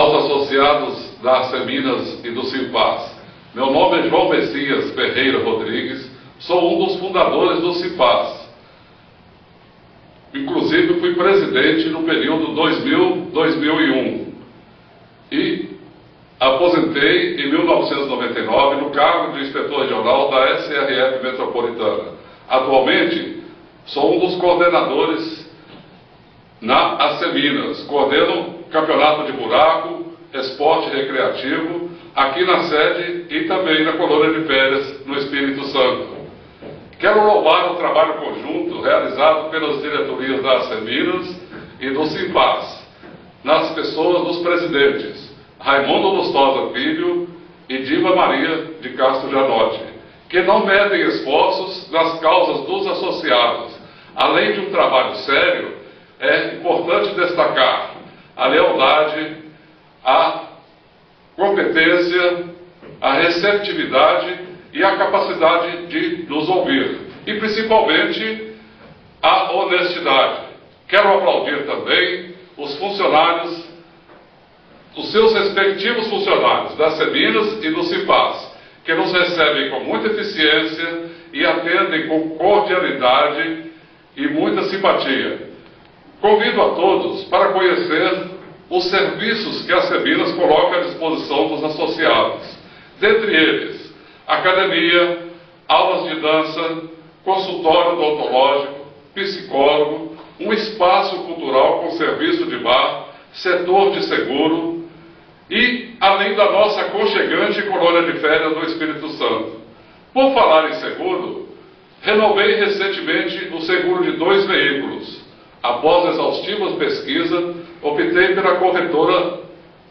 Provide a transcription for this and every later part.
aos associados da Seminas e do Simpaz. Meu nome é João Messias Ferreira Rodrigues, sou um dos fundadores do Simpaz. Inclusive fui presidente no período 2000-2001 e aposentei em 1999 no cargo de inspetor regional da SRF Metropolitana. Atualmente sou um dos coordenadores na Seminas, coordeno campeonato de buraco, esporte recreativo, aqui na sede e também na colônia de férias no Espírito Santo. Quero louvar o trabalho conjunto realizado pelas diretorias da Seminas e do Simpaz, nas pessoas dos presidentes Raimundo Lustosa Filho e Diva Maria de Castro Janotti, que não medem esforços nas causas dos associados. Além de um trabalho sério, é importante destacar a lealdade, a competência, a receptividade e a capacidade de nos ouvir, e principalmente a honestidade. Quero aplaudir também os funcionários, os seus respectivos funcionários da Seminas e do Simpaz, que nos recebem com muita eficiência e atendem com cordialidade e muita simpatia. Convido a todos para conhecer os serviços que a Seminas coloca à disposição dos associados. Dentre eles, academia, aulas de dança, consultório odontológico, psicólogo, um espaço cultural com serviço de bar, setor de seguro e, além da nossa aconchegante colônia de férias do Espírito Santo. Por falar em seguro, renovei recentemente o seguro de 2 veículos. Após exaustivas pesquisas, optei pela corretora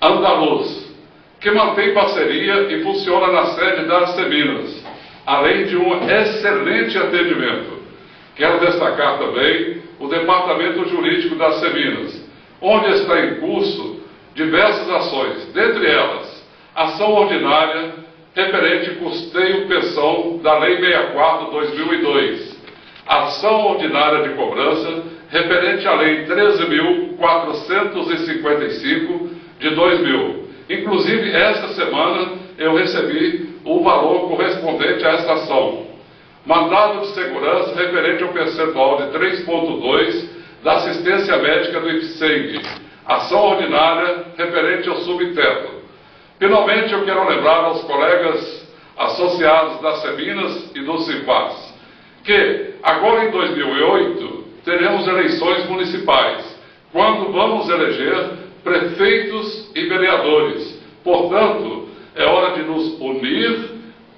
Andaluz, que mantém parceria e funciona na sede das Seminas, além de um excelente atendimento. Quero destacar também o Departamento Jurídico das Seminas, onde está em curso diversas ações, dentre elas, ação ordinária referente custeio-pensão da Lei 64/2002, ação ordinária de cobrança referente à Lei 13.455 de 2000. Inclusive, esta semana eu recebi o valor correspondente a esta ação. Mandado de segurança referente ao percentual de 3,2 da assistência médica do IFSENG. Ação ordinária referente ao subteto. Finalmente, eu quero lembrar aos colegas associados das Seminas e do Simpaz que, agora em 2008, teremos eleições municipais, quando vamos eleger prefeitos e vereadores. Portanto, é hora de nos unir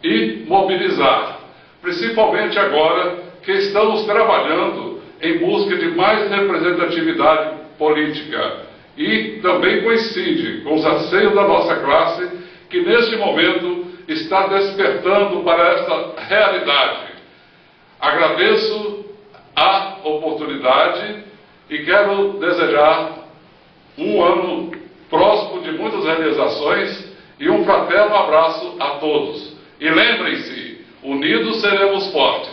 e mobilizar, principalmente agora que estamos trabalhando em busca de mais representatividade política. E também coincide com os anseios da nossa classe, que neste momento está despertando para esta realidade. Agradeço a oportunidade e quero desejar um ano próximo de muitas realizações e um fraterno abraço a todos. E lembrem-se, unidos seremos fortes.